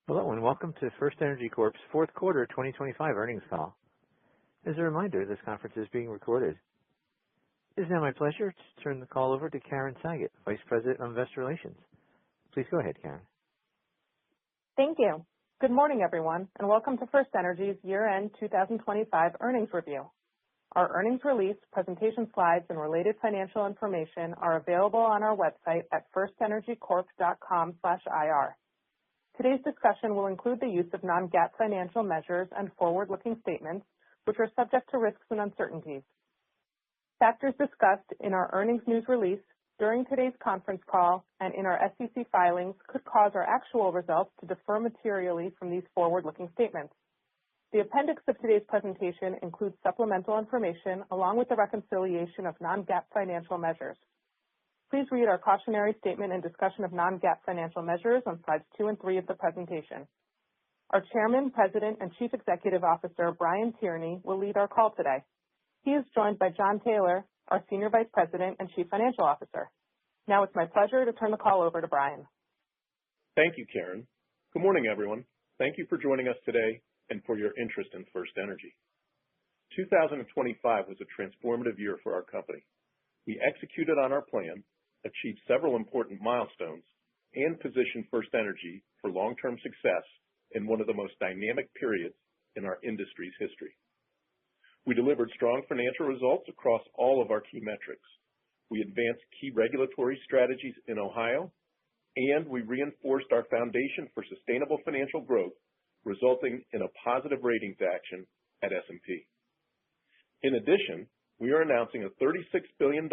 Hello, and welcome to FirstEnergy Corp's fourth quarter 2025 earnings call. As a reminder, this conference is being recorded. It is now my pleasure to turn the call over to Karen Saget, Vice President of Investor Relations. Please go ahead, Karen. Thank you. Good morning, everyone, and welcome to FirstEnergy's year-end 2025 earnings review. Our earnings release, presentation slides, and related financial information are available on our website at firstenergycorp.com/ir. Today's discussion will include the use of non-GAAP financial measures and forward-looking statements, which are subject to risks and uncertainties. Factors discussed in our earnings news release, during today's conference call, and in our SEC filings could cause our actual results to differ materially from these forward-looking statements. The appendix of today's presentation includes supplemental information along with the reconciliation of non-GAAP financial measures. Please read our cautionary statement and discussion of non-GAAP financial measures on slides 2 and 3 of the presentation. Our Chairman, President, and Chief Executive Officer, Brian Tierney, will lead our call today. He is joined by Jon Taylor, our Senior Vice President and Chief Financial Officer. Now it's my pleasure to turn the call over to Brian. Thank you, Karen. Good morning, everyone. Thank you for joining us today and for your interest in FirstEnergy. 2025 was a transformative year for our company. We executed on our plan, achieved several important milestones, and positioned FirstEnergy for long-term success in one of the most dynamic periods in our industry's history. We delivered strong financial results across all of our key metrics. We advanced key regulatory strategies in Ohio, and we reinforced our foundation for sustainable financial growth, resulting in a positive ratings action at S&P. In addition, we are announcing a $36 billion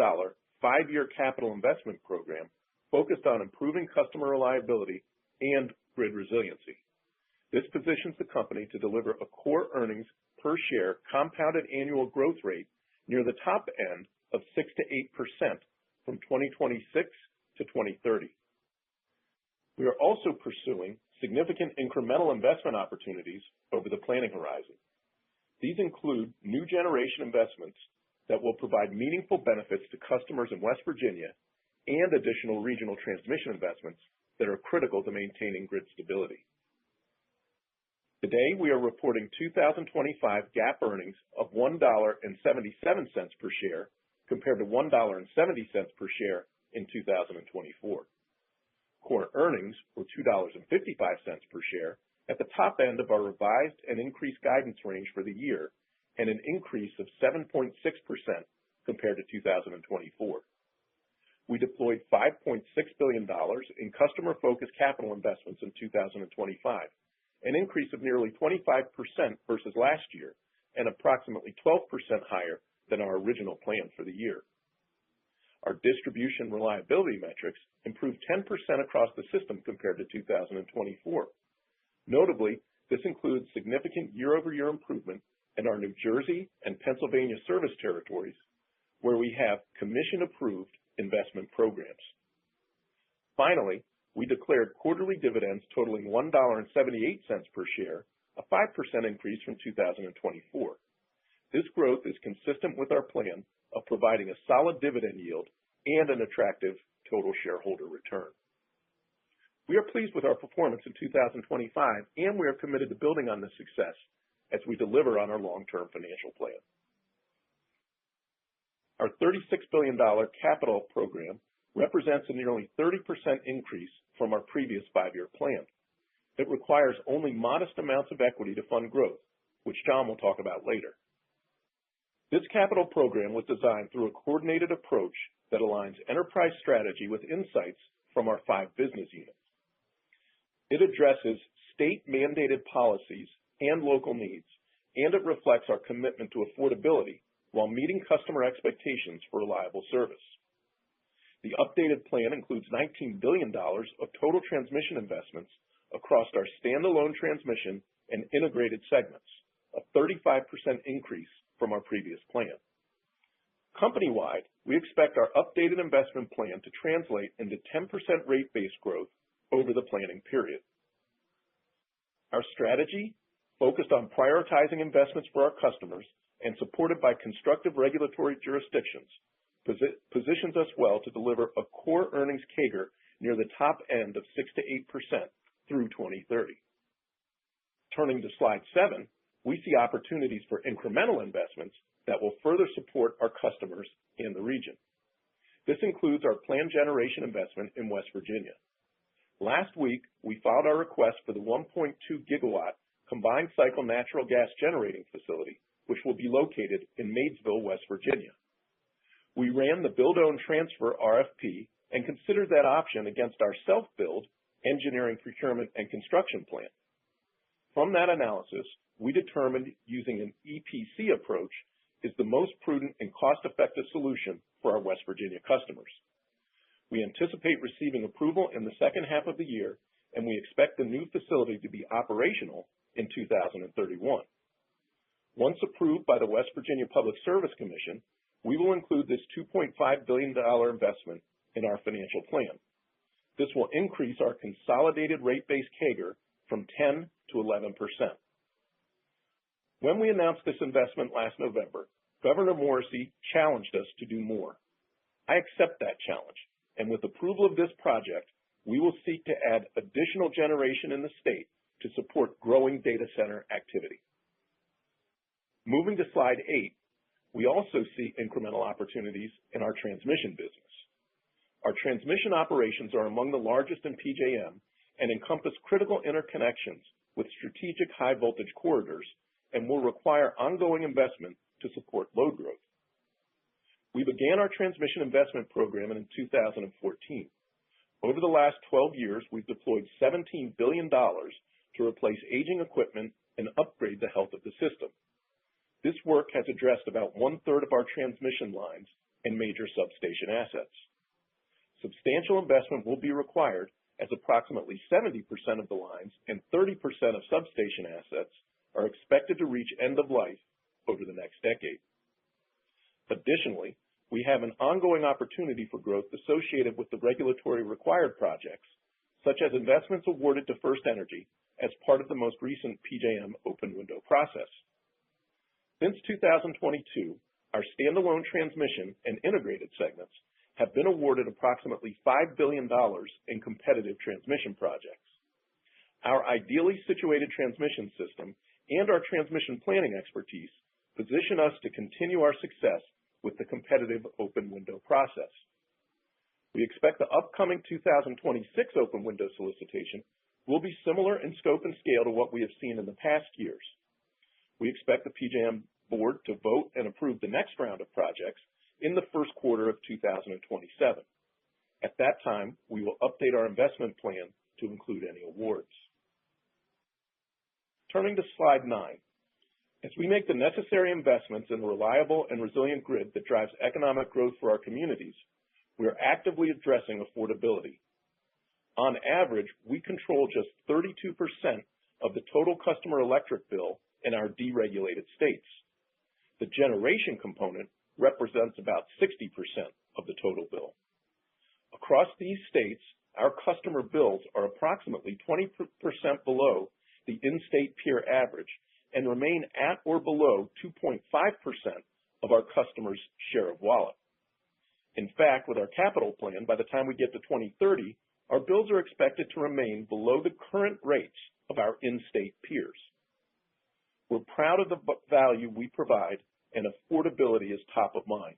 5-year capital investment program focused on improving customer reliability and grid resiliency. This positions the company to deliver a core earnings per share compounded annual growth rate near the top end of 6 to 8% from 2026 to 2030. We are also pursuing significant incremental investment opportunities over the planning horizon. These include new generation investments that will provide meaningful benefits to customers in West Virginia and additional regional transmission investments that are critical to maintaining grid stability. Today, we are reporting 2025 GAAP earnings of $1.77 per share compared to $1.70 per share in 2024. Core earnings were $2.55 per share at the top end of our revised and increased guidance range for the year, and an increase of 7.6% compared to 2024. We deployed $5.6 billion in customer-focused capital investments in 2025, an increase of nearly 25% versus last year and approximately 12% higher than our original plan for the year. Our distribution reliability metrics improved 10% across the system compared to 2024. Notably, this includes significant year-over-year improvement in our New Jersey and Pennsylvania service territories, where we have commission-approved investment programs. Finally, we declared quarterly dividends totaling $1.78 per share, a 5% increase from 2024. This growth is consistent with our plan of providing a solid dividend yield and an attractive total shareholder return. We are pleased with our performance in 2025, and we are committed to building on this success as we deliver on our long-term financial plan. Our $36 billion capital program represents a nearly 30% increase from our previous 5-year plan. It requires only modest amounts of equity to fund growth, which Jon will talk about later. This capital program was designed through a coordinated approach that aligns enterprise strategy with insights from our 5 business units. It addresses state-mandated policies and local needs, and it reflects our commitment to affordability while meeting customer expectations for reliable service. The updated plan includes $19 billion of total transmission investments across our standalone transmission and integrated segments, a 35% increase from our previous plan. Company-wide, we expect our updated investment plan to translate into 10% rate-based growth over the planning period. Our strategy, focused on prioritizing investments for our customers and supported by constructive regulatory jurisdictions, positions us well to deliver a core earnings CAGR near the top end of 6 to 8% through 2030. Turning to slide 7, we see opportunities for incremental investments that will further support our customers in the region. This includes our planned generation investment in West Virginia. Last week, we filed our request for the 1.2 gigawatt combined cycle natural gas generating facility, which will be located in Maysville, West Virginia. We ran the build-own-transfer RFP and considered that option against our self-build engineering, procurement, and construction plan. From that analysis, we determined using an EPC approach is the most prudent and cost-effective solution for our West Virginia customers. We anticipate receiving approval in the second half of the year, and we expect the new facility to be operational in 2031. Once approved by the West Virginia Public Service Commission, we will include this $2.5 billion investment in our financial plan. This will increase our consolidated rate base CAGR from 10 to 11%. When we announced this investment last November, Governor Morrisey challenged us to do more. I accept that challenge, and with approval of this project, we will seek to add additional generation in the state to support growing data center activity. Moving to slide 8, we also see incremental opportunities in our transmission business. Our transmission operations are among the largest in PJM and encompass critical interconnections with strategic high voltage corridors and will require ongoing investment to support load growth. We began our transmission investment program in 2014. Over the last 12 years, we've deployed $17 billion to replace aging equipment and upgrade the health of the system. This work has addressed about 1/3 of our transmission lines and major substation assets. Substantial investment will be required as approximately 70% of the lines and 30% of substation assets are expected to reach end of life over the next decade. Additionally, we have an ongoing opportunity for growth associated with the regulatory required projects, such as investments awarded to FirstEnergy as part of the most recent PJM open window process. Since 2022, our standalone transmission and integrated segments have been awarded approximately $5 billion in competitive transmission projects. Our ideally situated transmission system and our transmission planning expertise position us to continue our success with the competitive open window process. We expect the upcoming 2026 open window solicitation will be similar in scope and scale to what we have seen in the past years. We expect the PJM board to vote and approve the next round of projects in the first quarter of 2027. At that time, we will update our investment plan to include any awards. Turning to slide 9. As we make the necessary investments in a reliable and resilient grid that drives economic growth for our communities, we are actively addressing affordability. On average, we control just 32% of the total customer electric bill in our deregulated states. The generation component represents about 60% of the total bill. Across these states, our customer bills are approximately 20% below the in-state peer average and remain at or below 2.5% of our customers' share of wallet. In fact, with our capital plan, by the time we get to 2030, our bills are expected to remain below the current rates of our in-state peers. We're proud of the value we provide, and affordability is top of mind.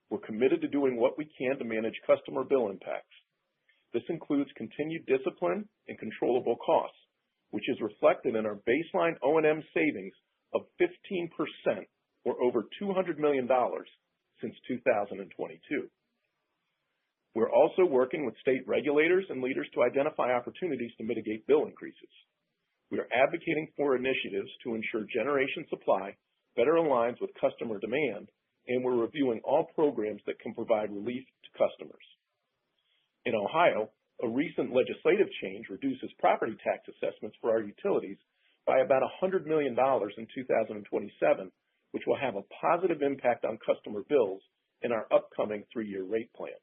We're committed to doing what we can to manage customer bill impacts. This includes continued discipline and controllable costs, which is reflected in our baseline O&M savings of 15%, or over $200 million since 2022. We're also working with state regulators and leaders to identify opportunities to mitigate bill increases. We are advocating for initiatives to ensure generation supply better aligns with customer demand, and we're reviewing all programs that can provide relief to customers. In Ohio, a recent legislative change reduces property tax assessments for our utilities by about $100 million in 2027, which will have a positive impact on customer bills in our upcoming 3-year rate plan.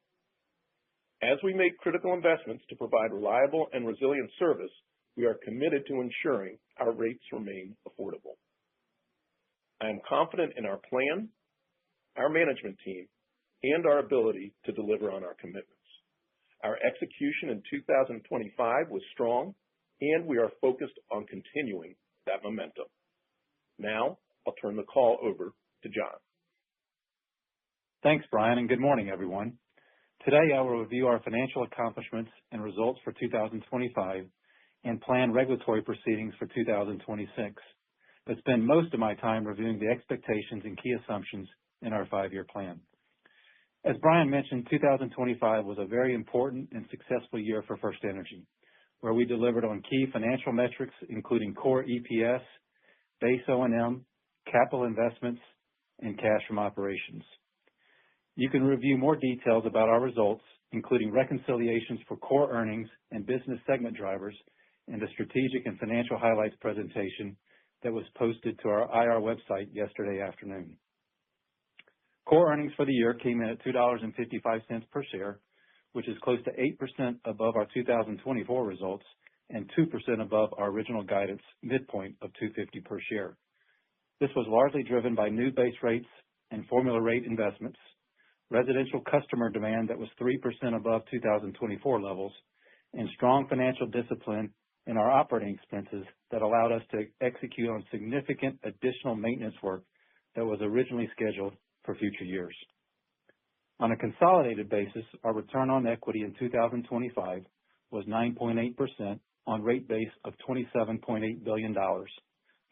As we make critical investments to provide reliable and resilient service, we are committed to ensuring our rates remain affordable. I am confident in our plan, our management team, and our ability to deliver on our commitments. Our execution in 2025 was strong, and we are focused on continuing that momentum. Now, I'll turn the call over to John. Thanks, Brian, and good morning, everyone. Today, I will review our financial accomplishments and results for 2025 and plan regulatory proceedings for 2026, but spend most of my time reviewing the expectations and key assumptions in our 5-year plan. As Brian mentioned, 2025 was a very important and successful year for FirstEnergy, where we delivered on key financial metrics, including core EPS, base O&M, capital investments, and cash from operations. You can review more details about our results, including reconciliations for core earnings and business segment drivers, in the strategic and financial highlights presentation that was posted to our IR website yesterday afternoon. Core earnings for the year came in at $2.55 per share, which is close to 8% above our 2024 results and 2% above our original guidance midpoint of $2.50 per share. This was largely driven by new base rates and formula rate investments, residential customer demand that was 3% above 2024 levels, and strong financial discipline in our operating expenses that allowed us to execute on significant additional maintenance work that was originally scheduled for future years. On a consolidated basis, our return on equity in 2025 was 9.8% on rate base of $27.8 billion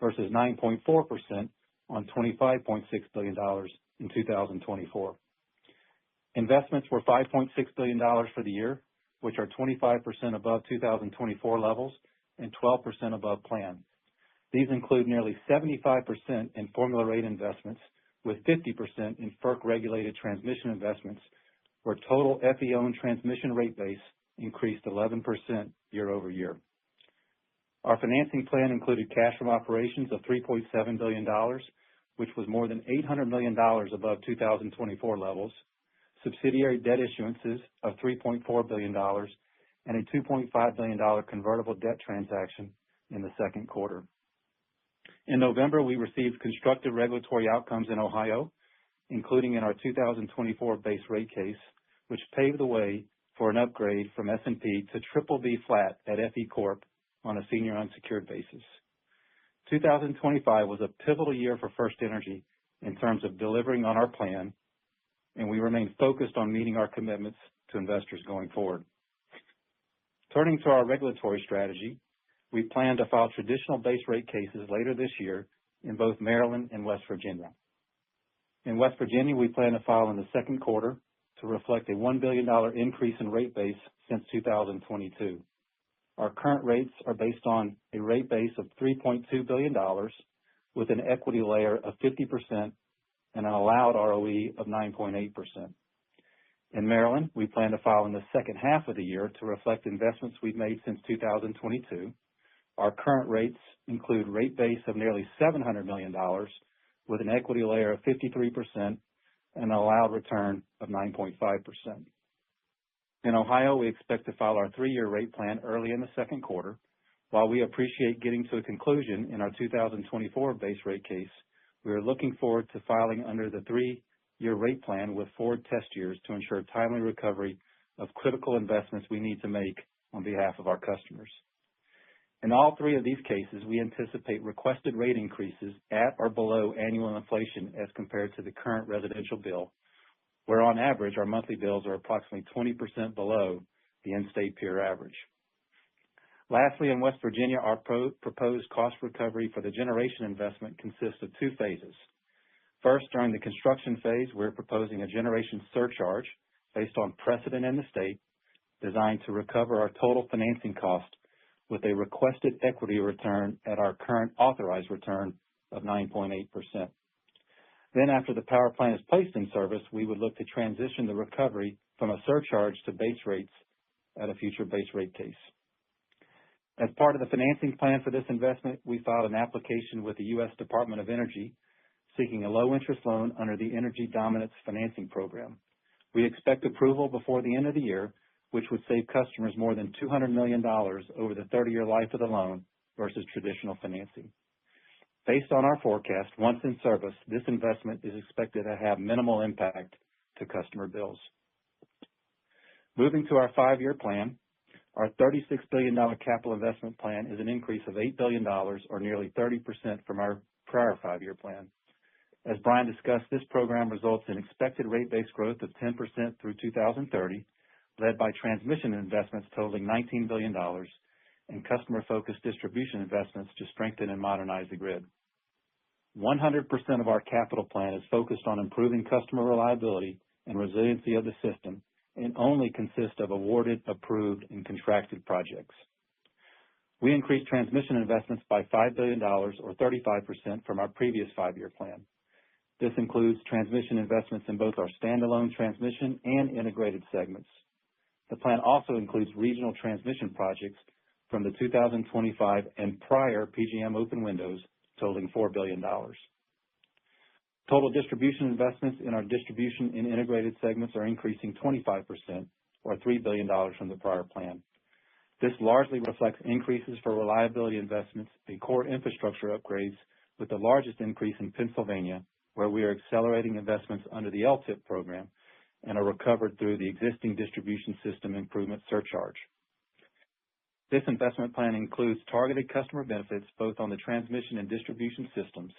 versus 9.4% on $25.6 billion in 2024. Investments were $5.6 billion for the year, which are 25% above 2024 levels and 12% above plan. These include nearly 75% in formula rate investments, with 50% in FERC-regulated transmission investments, where total FE-owned transmission rate base increased 11% year over year. Our financing plan included cash from operations of $3.7 billion, which was more than $800 million above 2024 levels, subsidiary debt issuances of $3.4 billion, and a $2.5 billion convertible debt transaction in the second quarter. In November, we received constructive regulatory outcomes in Ohio, including in our 2024 base rate case, which paved the way for an upgrade from S&P to BBB flat at FE Corp on a senior unsecured basis. 2025 was a pivotal year for FirstEnergy in terms of delivering on our plan, and we remain focused on meeting our commitments to investors going forward. Turning to our regulatory strategy, we plan to file traditional base rate cases later this year in both Maryland and West Virginia. In West Virginia, we plan to file in the second quarter to reflect a $1 billion increase in rate base since 2022. Our current rates are based on a rate base of $3.2 billion with an equity layer of 50% and an allowed ROE of 9.8%. In Maryland, we plan to file in the second half of the year to reflect investments we've made since 2022. Our current rates include rate base of nearly $700 million with an equity layer of 53% and an allowed return of 9.5%. In Ohio, we expect to file our 3-year rate plan early in the second quarter. While we appreciate getting to a conclusion in our 2024 base rate case, we are looking forward to filing under the 3-year rate plan with forward test years to ensure timely recovery of critical investments we need to make on behalf of our customers. In all 3 of these cases, we anticipate requested rate increases at or below annual inflation as compared to the current residential bill, where on average our monthly bills are approximately 20% below the in-state peer average. Lastly, in West Virginia, our proposed cost recovery for the generation investment consists of 2 phases. First, during the construction phase, we're proposing a generation surcharge based on precedent in the state designed to recover our total financing cost with a requested equity return at our current authorized return of 9.8%. Then after the power plant is placed in service, we would look to transition the recovery from a surcharge to base rates at a future base rate case. As part of the financing plan for this investment, we filed an application with the U.S. Department of Energy seeking a low-interest loan under the Energy Dominance Financing Program. We expect approval before the end of the year, which would save customers more than $200 million over the 30-year life of the loan versus traditional financing. Based on our forecast, once in service, this investment is expected to have minimal impact to customer bills. Moving to our 5-year plan, Our $36 billion capital investment plan is an increase of $8 billion, or nearly 30% from our prior 5-year plan. As Brian discussed, this program results in expected rate-based growth of 10% through 2030, led by transmission investments totaling $19 billion and customer-focused distribution investments to strengthen and modernize the grid. 100% of our capital plan is focused on improving customer reliability and resiliency of the system and only consists of awarded, approved, and contracted projects. We increased transmission investments by $5 billion, or 35%, from our previous 5-year plan. This includes transmission investments in both our standalone transmission and integrated segments. The plan also includes regional transmission projects from the 2025 and prior PJM open windows totaling $4 billion. Total distribution investments in our distribution and integrated segments are increasing 25%, or $3 billion from the prior plan. This largely reflects increases for reliability investments and core infrastructure upgrades, with the largest increase in Pennsylvania, where we are accelerating investments under the LTIP program and are recovered through the existing distribution system improvement surcharge. This investment plan includes targeted customer benefits both on the transmission and distribution systems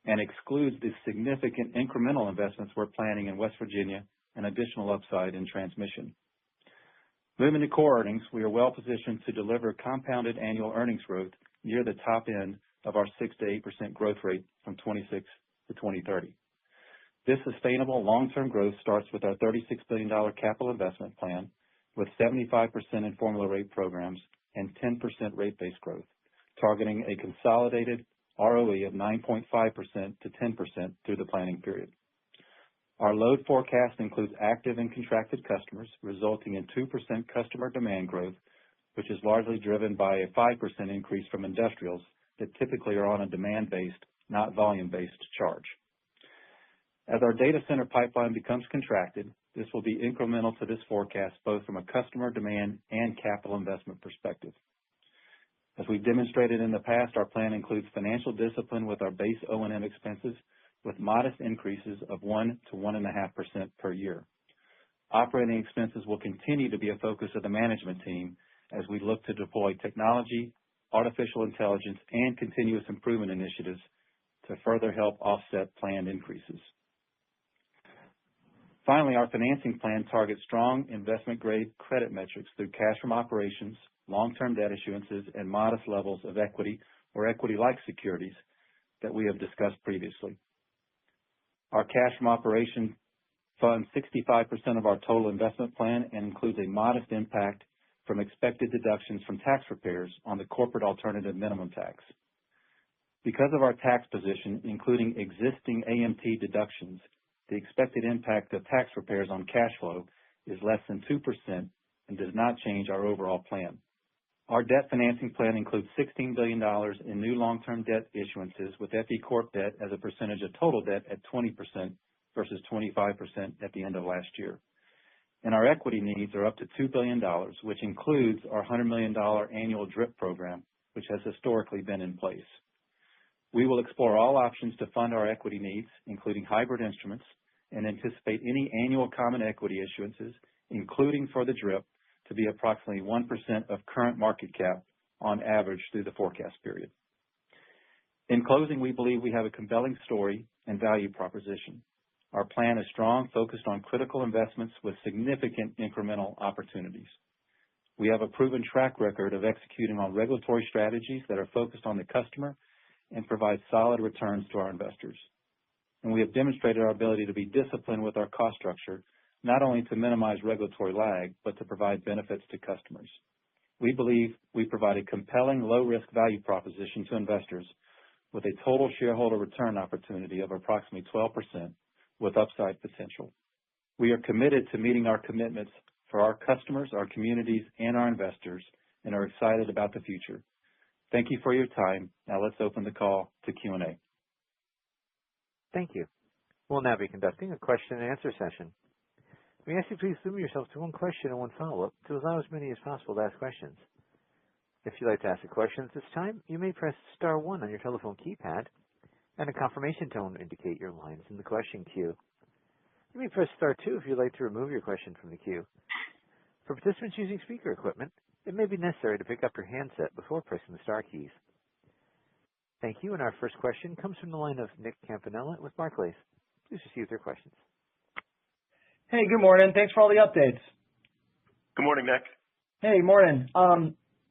and excludes the significant incremental investments we're planning in West Virginia and additional upside in transmission. Moving to core earnings, we are well positioned to deliver compounded annual earnings growth near the top end of our 6 to 8% growth rate from 26 to 2030. This sustainable long-term growth starts with our $36 billion capital investment plan, with 75% in formula rate programs and 10% rate-based growth, targeting a consolidated ROE of 9.5% to 10% through the planning period. Our load forecast includes active and contracted customers, resulting in 2% customer demand growth, which is largely driven by a 5% increase from industrials that typically are on a demand-based, not volume-based charge. As our data center pipeline becomes contracted, this will be incremental to this forecast both from a customer demand and capital investment perspective. As we've demonstrated in the past, our plan includes financial discipline with our base O&M expenses, with modest increases of 1 to 1.5% per year. Operating expenses will continue to be a focus of the management team as we look to deploy technology, artificial intelligence, and continuous improvement initiatives to further help offset planned increases. Finally, our financing plan targets strong investment-grade credit metrics through cash from operations, long-term debt issuances, and modest levels of equity or equity-like securities that we have discussed previously. Our cash from operations funds 65% of our total investment plan and includes a modest impact from expected deductions from tax repairs on the corporate alternative minimum tax. Because of our tax position, including existing AMT deductions, the expected impact of tax repairs on cash flow is less than 2% and does not change our overall plan. Our debt financing plan includes $16 billion in new long-term debt issuances, with FE Corp debt as a percentage of total debt at 20% versus 25% at the end of last year. And our equity needs are up to $2 billion, which includes our $100 million annual DRIP program, which has historically been in place. We will explore all options to fund our equity needs, including hybrid instruments, and anticipate any annual common equity issuances, including for the DRIP, to be approximately 1% of current market cap on average through the forecast period. In closing, we believe we have a compelling story and value proposition. Our plan is strong, focused on critical investments with significant incremental opportunities. We have a proven track record of executing on regulatory strategies that are focused on the customer and provide solid returns to our investors. And we have demonstrated our ability to be disciplined with our cost structure, not only to minimize regulatory lag, but to provide benefits to customers. We believe we provide a compelling low-risk value proposition to investors with a total shareholder return opportunity of approximately 12% with upside potential. We are committed to meeting our commitments for our customers, our communities, and our investors, and are excited about the future. Thank you for your time. Now let's open the call to Q&A. Thank you. We'll now be conducting a question and answer session. We ask you please limit yourself to one question and one follow-up to allow as many as possible to ask questions. If you'd like to ask a question at this time, you may press star 1 on your telephone keypad, and a confirmation tone will indicate your line is in the question queue. You may press star 2 if you'd like to remove your question from the queue. For participants using speaker equipment, it may be necessary to pick up your handset before pressing the star keys. Thank you. And our first question comes from the line of Nick Campanella with Barclays. Please proceed with your questions. Hey, good morning. Thanks for all the updates. Good morning, Nick. Hey, morning.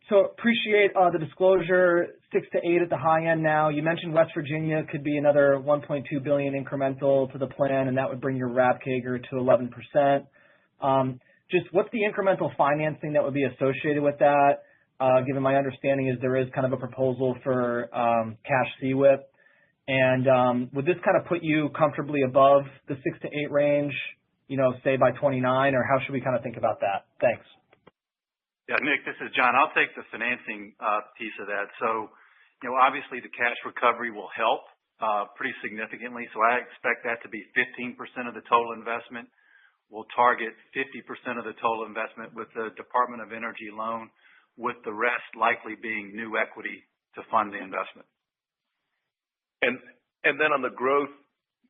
So appreciate the disclosure, 6 to 8 at the high end now. You mentioned West Virginia could be another $1.2 billion incremental to the plan, and that would bring your RAP CAGR to 11%. Just what's the incremental financing that would be associated with that? Given my understanding is there is kind of a proposal for cash CWIP. And would this kind of put you comfortably above the 6 to 8 range, say by 29, or how should we kind of think about that? Thanks. Yeah, Nick, this is John. I'll take the financing piece of that. So, obviously the cash recovery will help pretty significantly. So I expect that to be 15% of the total investment. We'll target 50% of the total investment with the Department of Energy loan, with the rest likely being new equity to fund the investment. And then on the growth,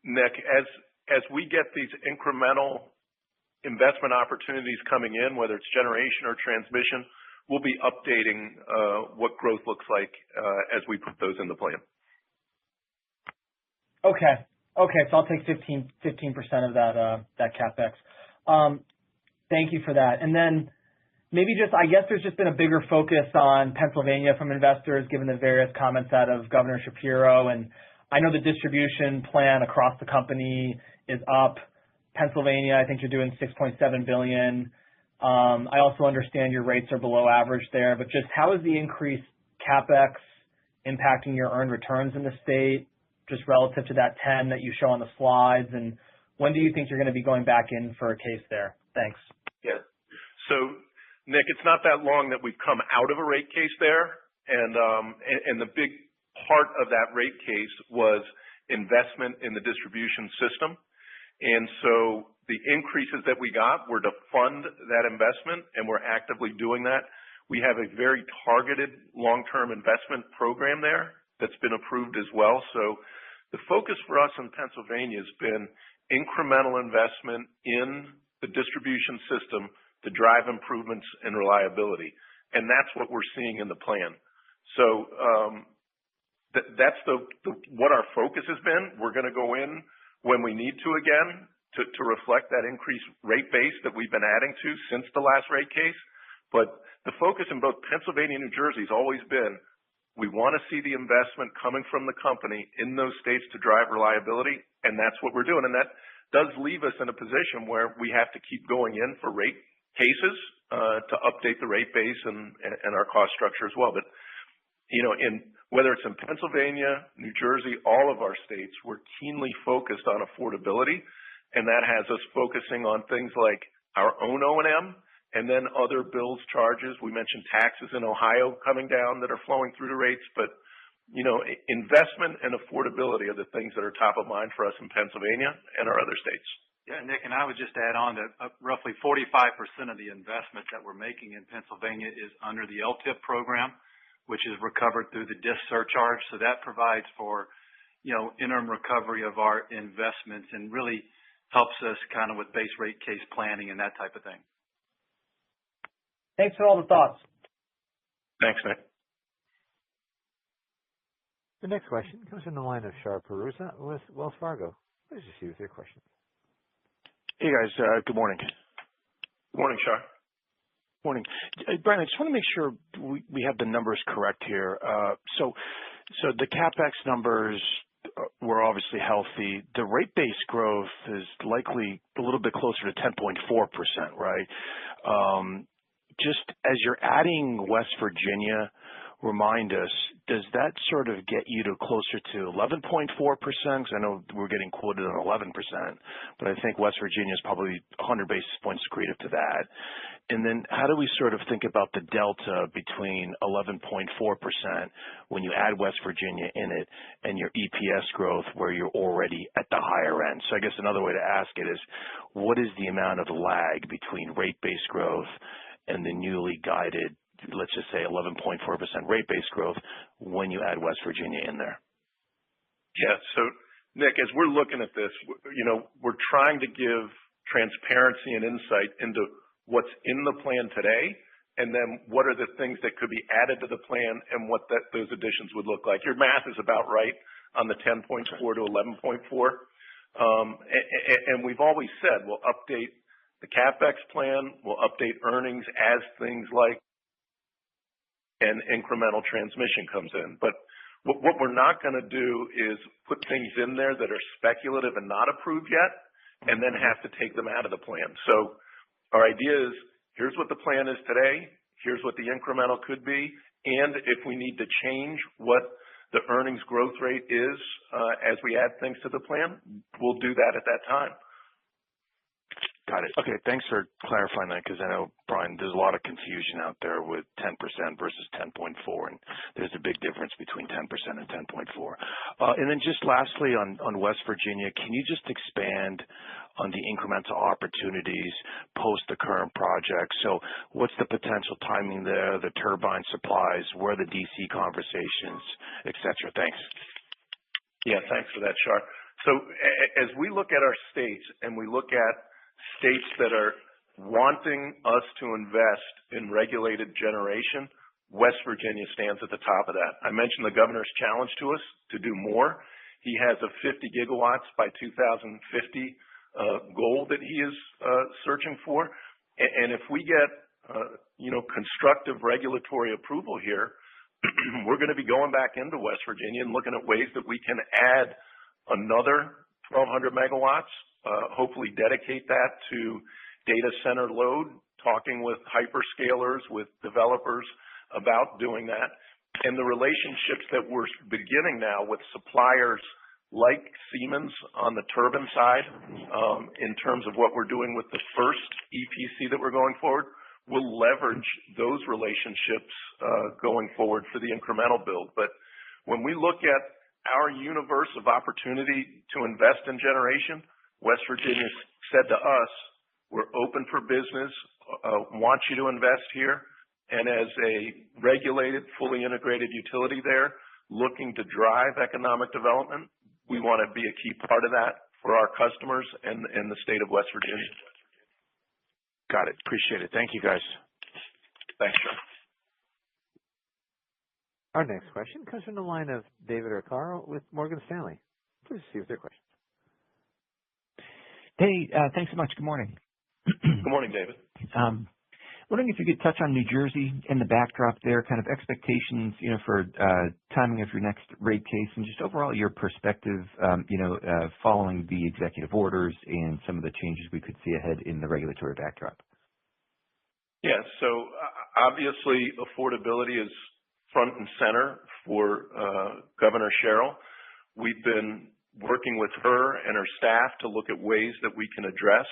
Nick, as we get these incremental investment opportunities coming in, whether it's generation or transmission, we'll be updating what growth looks like as we put those in the plan. Okay, so I'll take 15% of that CapEx. Thank you for that. And then maybe I guess there's just been a bigger focus on Pennsylvania from investors, given the various comments out of Governor Shapiro. And I know the distribution plan across the company is up. Pennsylvania, I think you're doing $6.7 billion. I also understand your rates are below average there, but just how is the increased CapEx impacting your earned returns in the state, just relative to that 10 that you show on the slides? And when do you think you're going to be going back in for a case there? Thanks. Yeah. So, Nick, it's not that long that we've come out of a rate case there, and the big part of that rate case was investment in the distribution system. And so the increases that we got were to fund that investment, and we're actively doing that. We have a very targeted long-term investment program there that's been approved as well. So the focus for us in Pennsylvania has been incremental investment in the distribution system to drive improvements in reliability. And that's what we're seeing in the plan. So that's what our focus has been. We're going to go in when we need to again to reflect that increased rate base that we've been adding to since the last rate case. But the focus in both Pennsylvania and New Jersey has always been, we want to see the investment coming from the company in those states to drive reliability, and that's what we're doing. And that does leave us in a position where we have to keep going in for rate cases to update the rate base and our cost structure as well. But, whether it's in Pennsylvania, New Jersey, all of our states, we're keenly focused on affordability, and that has us focusing on things like our own O&M and then other bills, charges. We mentioned taxes in Ohio coming down that are flowing through the rates, but investment and affordability are the things that are top of mind for us in Pennsylvania and our other states. Yeah, Nick, and I would just add on that roughly 45% of the investment that we're making in Pennsylvania is under the LTIP program, which is recovered through the DIS surcharge. So that provides for, interim recovery of our investments and really helps us kind of with base rate case planning and that type of thing. Thanks for all the thoughts. Thanks, Nick. The next question comes from the line of Shar Pourreza with Wells Fargo. Please proceed with your question. Hey, guys. Good morning. Good morning, Shar. Morning. Brian, I just want to make sure we have the numbers correct here. So the CapEx numbers were obviously healthy. The rate base growth is likely a little bit closer to 10.4%, right? Just as you're adding West Virginia, remind us, does that sort of get you to closer to 11.4%? Because I know we're getting quoted on 11%, but I think West Virginia is probably 100 basis points accretive to that. And then how do we sort of think about the delta between 11.4% when you add West Virginia in it and your EPS growth where you're already at the higher end? So I guess another way to ask it is, what is the amount of lag between rate-based growth and the newly guided, let's just say 11.4% rate-based growth when you add West Virginia in there? Yeah. So, Nick, as we're looking at this, we're trying to give transparency and insight into what's in the plan today and then what are the things that could be added to the plan and what those additions would look like. Your math is about right on the 10.4 to 11.4. And we've always said we'll update the CapEx plan, we'll update earnings as things like an incremental transmission comes in. But what we're not going to do is put things in there that are speculative and not approved yet, and then have to take them out of the plan. So our idea is, here's what the plan is today, here's what the incremental could be, and if we need to change what the earnings growth rate is as we add things to the plan, we'll do that at that time. Got it. Okay, thanks for clarifying that, because I know, Brian, there's a lot of confusion out there with 10% versus 10.4, and there's a big difference between 10% and 10.4. And then just lastly on West Virginia, can you just expand on the incremental opportunities post the current project? So what's the potential timing there, the turbine supplies, where the DC conversations, et cetera? Thanks. Yeah, thanks for that, Shar. So as we look at our states and we look at states that are wanting us to invest in regulated generation, West Virginia stands at the top of that. I mentioned the governor's challenge to us to do more. He has a 50 gigawatts by 2050 goal that he is searching for. And if we get constructive regulatory approval here, we're going to be going back into West Virginia and looking at ways that we can add another 1,200 megawatts, hopefully dedicate that to data center load, talking with hyperscalers, with developers about doing that. And the relationships that we're beginning now with suppliers like Siemens on the turbine side, in terms of what we're doing with the first EPC that we're going forward, we'll leverage those relationships going forward for the incremental build. But when we look at our universe of opportunity to invest in generation, West Virginia said to us, we're open for business, want you to invest here. And as a regulated, fully integrated utility there, looking to drive economic development, we want to be a key part of that for our customers and the state of West Virginia. Got it. Appreciate it. Thank you, guys. Thanks, John. Our next question comes from the line of David Arcaro with Morgan Stanley. Please proceed with your questions. Hey, thanks so much. Good morning. Good morning, David. Wondering if you could touch on New Jersey and the backdrop there, kind of expectations, for timing of your next rate case, and just overall your perspective, following the executive orders and some of the changes we could see ahead in the regulatory backdrop. Yeah, so obviously affordability is front and center for Governor Sherrill. We've been working with her and her staff to look at ways that we can address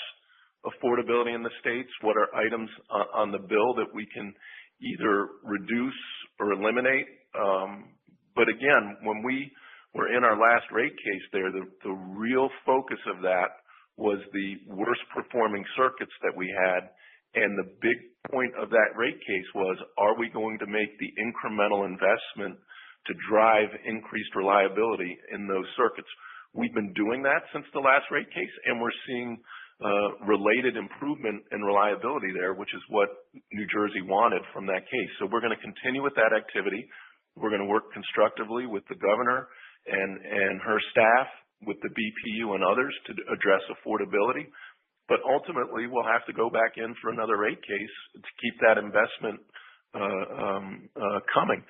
affordability in the states, what are items on the bill that we can either reduce or eliminate. But again, when we were in our last rate case there, the real focus of that was the worst performing circuits that we had. And the big point of that rate case was, are we going to make the incremental investment to drive increased reliability in those circuits? We've been doing that since the last rate case, and we're seeing related improvement in reliability there, which is what New Jersey wanted from that case. So we're going to continue with that activity. We're going to work constructively with the governor and her staff, with the BPU and others to address affordability. But ultimately, we'll have to go back in for another rate case to keep that investment coming.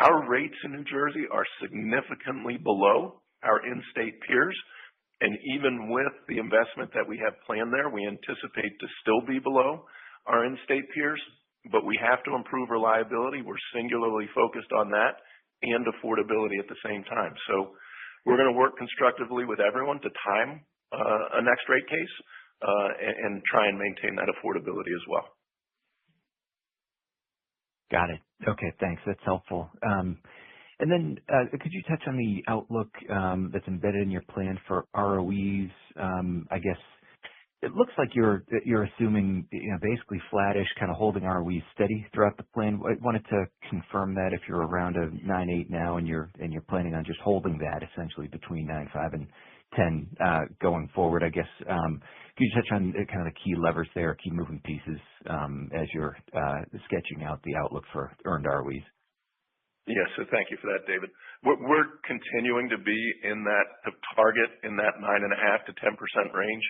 Our rates in New Jersey are significantly below our in-state peers. And even with the investment that we have planned there, we anticipate to still be below our in-state peers, but we have to improve reliability. We're singularly focused on that and affordability at the same time. So we're going to work constructively with everyone to time a next rate case and try and maintain that affordability as well. Got it. Okay, thanks. That's helpful. And then could you touch on the outlook that's embedded in your plan for ROEs? I guess it looks like you're assuming basically flattish, kind of holding ROEs steady throughout the plan. I wanted to confirm that if you're around a 9.8 now and you're planning on just holding that essentially between 9.5 and 10 going forward. I guess Could you touch on kind of the key levers there, key moving pieces as you're sketching out the outlook for earned ROEs? Yes, so thank you for that, David. We're continuing to be in that target in that 9.5 to 10% range.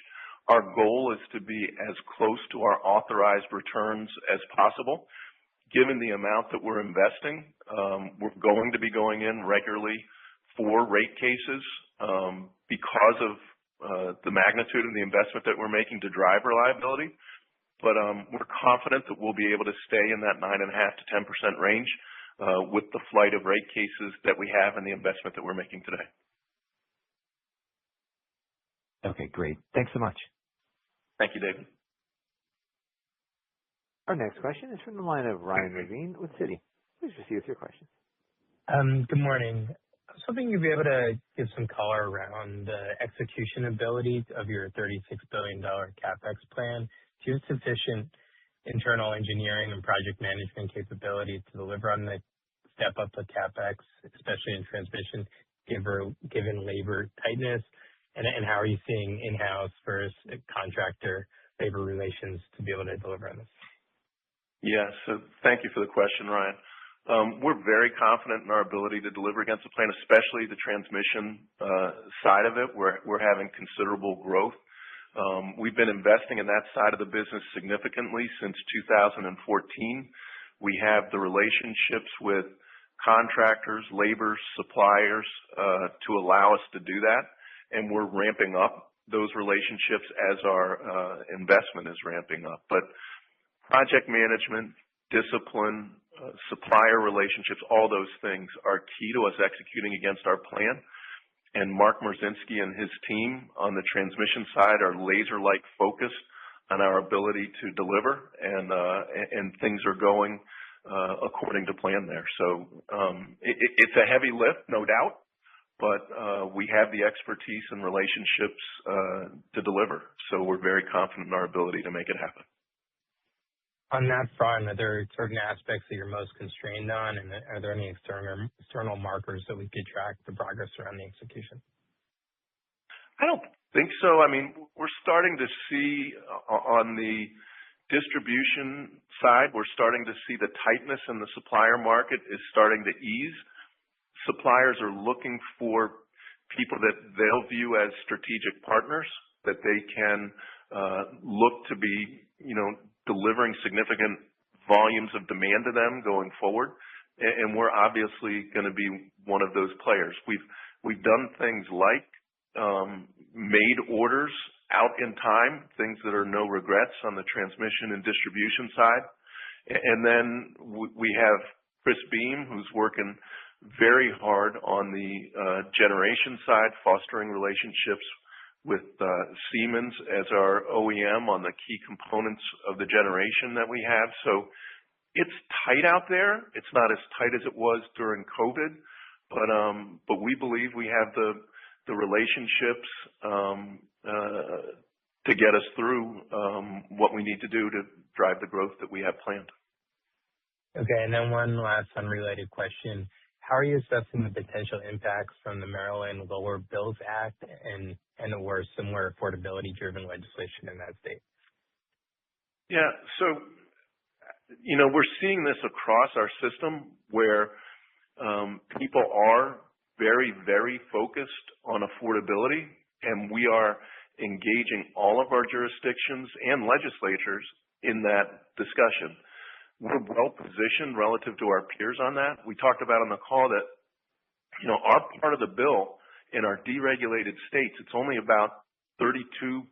Our goal is to be as close to our authorized returns as possible. Given the amount that we're investing, we're going to be going in regularly for rate cases because of the magnitude of the investment that we're making to drive reliability. But we're confident that we'll be able to stay in that 9.5 to 10% range with the flight of rate cases that we have and the investment that we're making today. Okay, great. Thanks so much. Thank you, David. Our next question is from the line of Ryan Levine with Citi. Please proceed with your question. Good morning. I was hoping you'd be able to give some color around the execution ability of your $36 billion CapEx plan. Do you have sufficient internal engineering and project management capability to deliver on the step up of CapEx, especially in transmission, given labor tightness? And how are you seeing in-house versus contractor labor relations to be able to deliver on this? Yeah, so thank you for the question, Ryan. We're very confident in our ability to deliver against the plan, especially the transmission side of it. We're having considerable growth. We've been investing in that side of the business significantly since 2014. We have the relationships with contractors, labor, suppliers to allow us to do that, and we're ramping up those relationships as our investment is ramping up. But project management, discipline, supplier relationships, all those things are key to us executing against our plan. And Mark Merzinski and his team on the transmission side are laser-like focused on our ability to deliver, and things are going according to plan there. So it's a heavy lift, no doubt, but we have the expertise and relationships to deliver. So we're very confident in our ability to make it happen. On that front, are there certain aspects that you're most constrained on, and are there any external markers that we could track the progress around the execution? I don't think so. I mean, we're starting to see on the distribution side, we're starting to see the tightness in the supplier market is starting to ease. Suppliers are looking for people that they'll view as strategic partners, that they can look to be, delivering significant volumes of demand to them going forward. And we're obviously going to be one of those players. We've done things like made orders out in time, things that are no regrets on the transmission and distribution side. And then we have Chris Beam, who's working very hard on the generation side, fostering relationships with Siemens as our OEM on the key components of the generation that we have. So it's tight out there. It's not as tight as it was during COVID, but we believe we have the relationships to get us through what we need to do to drive the growth that we have planned. Okay, and then one last unrelated question. How are you assessing the potential impacts from the Maryland Lower Bills Act and or similar affordability-driven legislation in that state? Yeah, so, we're seeing this across our system where people are very, very focused on affordability, and we are engaging all of our jurisdictions and legislatures in that discussion. We're well positioned relative to our peers on that. We talked about on the call that, our part of the bill in our deregulated states, it's only about 32%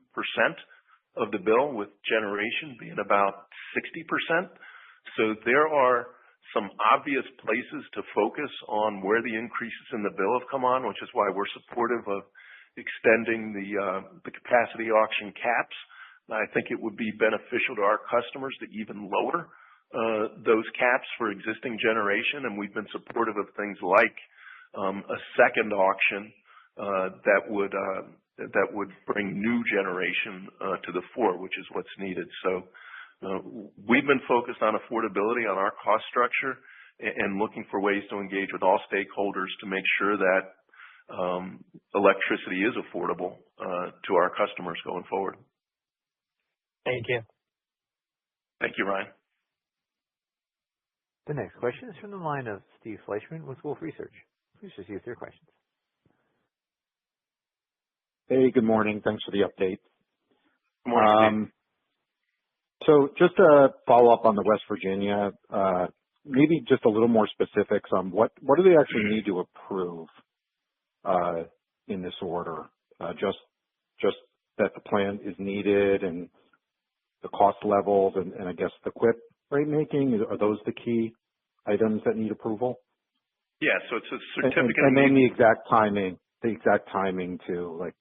of the bill, with generation being about 60%. So there are some obvious places to focus on where the increases in the bill have come on, which is why we're supportive of extending the capacity auction caps. I think it would be beneficial to our customers to even lower those caps for existing generation, and we've been supportive of things like a second auction that would bring new generation to the fore, which is what's needed. So we've been focused on affordability on our cost structure and looking for ways to engage with all stakeholders to make sure that electricity is affordable to our customers going forward. Thank you. Thank you, Ryan. The next question is from the line of Steve Fleishman with Wolfe Research. Please proceed with your questions. Hey, good morning. Thanks for the update. Good morning, Steve. So just to follow up on the West Virginia, maybe just a little more specifics on what do they actually need to approve in this order? Just that the plan is needed and the cost levels and I guess the QIP rate making, are those the key items that need approval? Yeah, so it's a certificate. And then the exact timing to, like,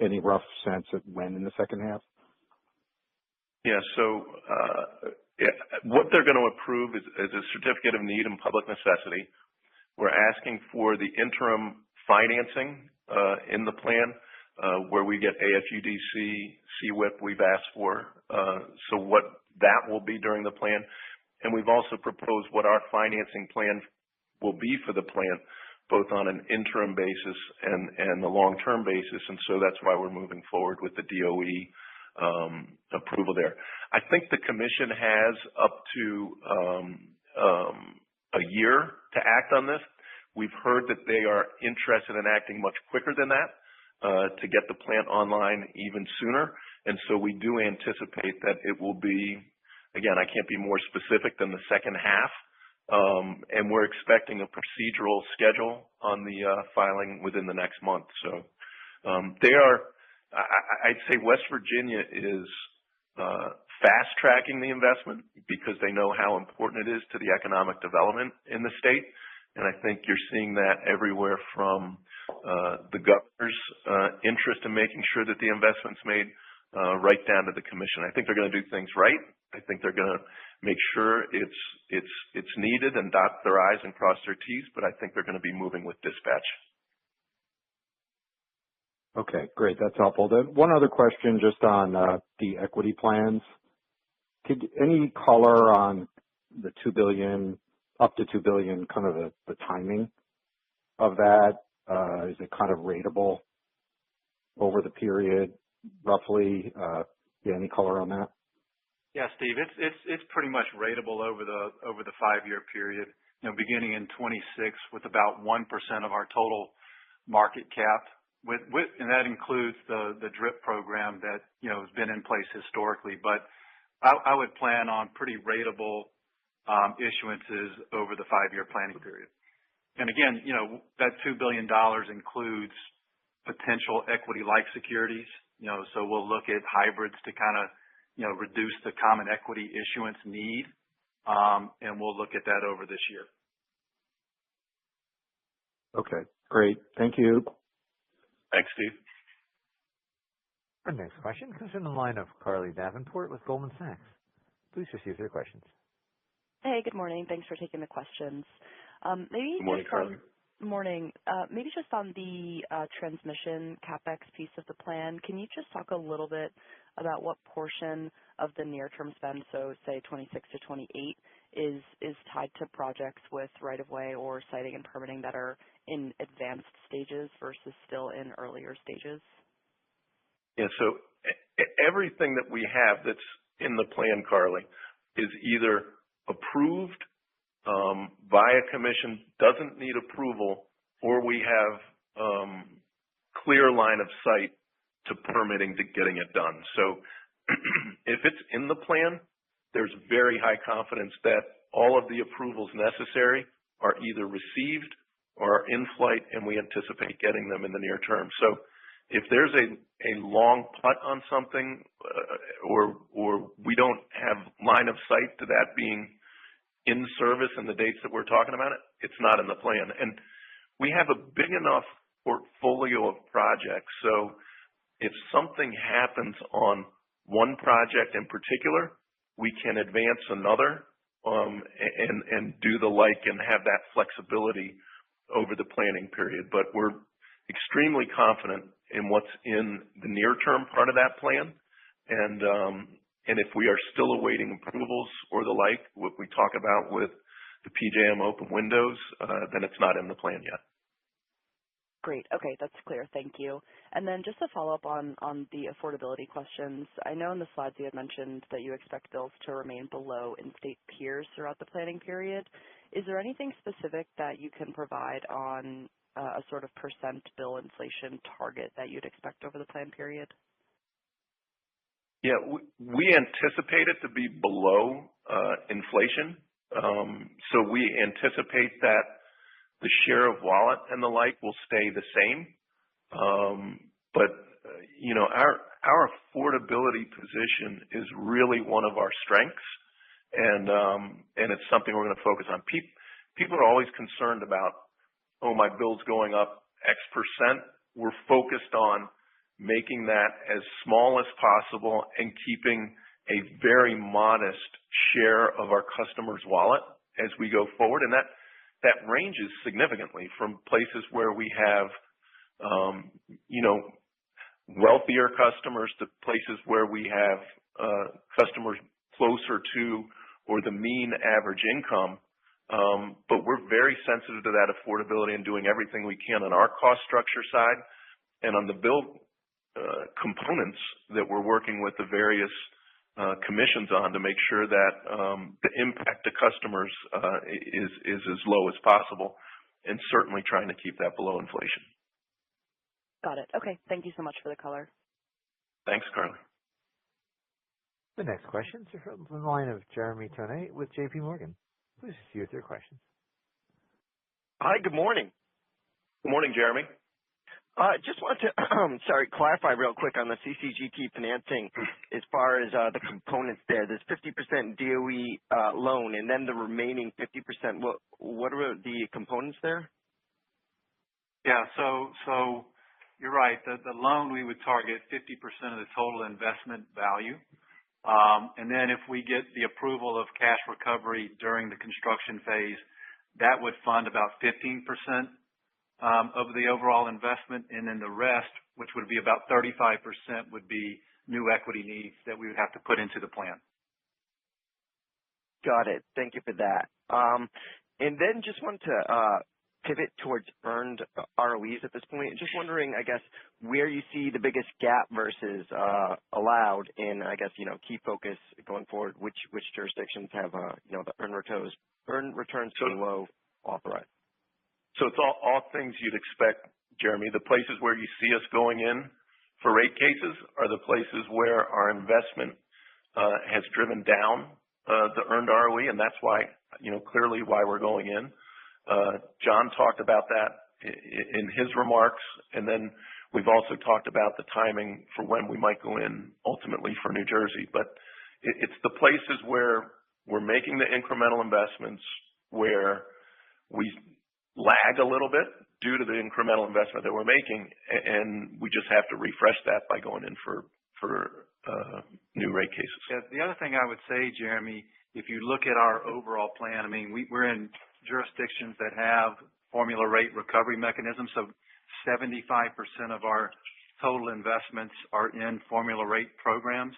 any rough sense of when in the second half? Yeah, so what they're going to approve is a certificate of need and public necessity. We're asking for the interim financing in the plan where we get AFUDC, CWIP we've asked for, so what that will be during the plan. And we've also proposed what our financing plan will be for the plan, both on an interim basis and the long-term basis. And so that's why we're moving forward with the DOE approval there. I think the commission has up to a year to act on this. We've heard that they are interested in acting much quicker than that to get the plant online even sooner. And so we do anticipate that it will be, again, I can't be more specific than the second half. And we're expecting a procedural schedule on the filing within the next month. So I'd say West Virginia is fast-tracking the investment because they know how important it is to the economic development in the state. And I think you're seeing that everywhere from the governor's interest in making sure that the investment's made right down to the commission. I think they're going to do things right. I think they're going to make sure it's needed and dot their I's and cross their T's, but I think they're going to be moving with dispatch. Okay, great. That's helpful. Then one other question just on the equity plans. Any color on the $2 billion, up to $2 billion, kind of the timing of that? Is it kind of ratable over the period, roughly? Any color on that? Yeah, Steve, it's pretty much ratable over the 5-year period. Beginning in 26 with about 1% of our total market cap. And that includes the DRIP program that has been in place historically. But I would plan on pretty ratable issuances over the 5-year planning period. And again, that $2 billion includes potential equity-like securities. So we'll look at hybrids to kind of reduce the common equity issuance need, and we'll look at that over this year. Okay, great. Thank you. Thanks, Steve. Our next question comes from the line of Carly Davenport with Goldman Sachs. Please proceed with your questions. Hey, good morning. Thanks for taking the questions. Good morning, Carly. Morning. Maybe just on the transmission CapEx piece of the plan, can you just talk a little bit about what portion of the near-term spend, so say 26 to 28, is tied to projects with right-of-way or siting and permitting that are in advanced stages versus still in earlier stages? Yeah, so everything that we have that's in the plan, Carly, is either approved by a commission, doesn't need approval, or we have clear line of sight to permitting to getting it done. So if it's in the plan, there's very high confidence that all of the approvals necessary are either received or are in flight, and we anticipate getting them in the near term. So if there's a long putt on something or we don't have line of sight to that being in service in the dates that we're talking about, it's not in the plan. And we have a big enough portfolio of projects. So if something happens on one project in particular, we can advance another and do the like and have that flexibility over the planning period. But we're extremely confident in what's in the near-term part of that plan. And if we are still awaiting approvals or the like, what we talk about with the PJM open windows, then it's not in the plan yet. Great. Okay, that's clear. Thank you. And then just to follow up on the affordability questions, I know in the slides you had mentioned that you expect bills to remain below in-state peers throughout the planning period. Is there anything specific that you can provide on a sort of percent bill inflation target that you'd expect over the plan period? Yeah, we anticipate it to be below inflation. So we anticipate that the share of wallet and the like will stay the same. But our affordability position is really one of our strengths, and it's something we're going to focus on. People are always concerned about, oh, my bill's going up X percent. We're focused on making that as small as possible and keeping a very modest share of our customers' wallet as we go forward. And that ranges significantly from places where we have, wealthier customers to places where we have customers closer to or the mean average income. But we're very sensitive to that affordability and doing everything we can on our cost structure side and on the bill components that we're working with the various commissions on to make sure that the impact to customers is as low as possible, and certainly trying to keep that below inflation. Got it. Okay. Thank you so much for the color. Thanks, Carly. The next questions are from the line of Jeremy Tonet with J.P. Morgan. Please proceed with your questions. Hi, good morning. Good morning, Jeremy. Just wanted to, clarify real quick on the CCGT financing as far as the components there. There's 50% DOE loan, and then the remaining 50%. What are the components there? Yeah, so you're right. The loan, we would target 50% of the total investment value. And then if we get the approval of cash recovery during the construction phase, that would fund about 15% of the overall investment, and then the rest, which would be about 35%, would be new equity needs that we would have to put into the plan. Got it. Thank you for that. And then just want to pivot towards earned ROEs at this point. Just wondering, I guess, where you see the biggest gap versus allowed, and I guess, key focus going forward, which jurisdictions have, the earned returns below authorized. So it's all things you'd expect, Jeremy. The places where you see us going in for rate cases are the places where our investment has driven down the earned ROE, and that's why, clearly why we're going in. John talked about that in his remarks, and then we've also talked about the timing for when we might go in ultimately for New Jersey. But it's the places where we're making the incremental investments where we lag a little bit due to the incremental investment that we're making, and we just have to refresh that by going in for new rate cases. Yeah, the other thing I would say, Jeremy, if you look at our overall plan, I mean, we're in jurisdictions that have formula rate recovery mechanisms, so 75% of our total investments are in formula rate programs.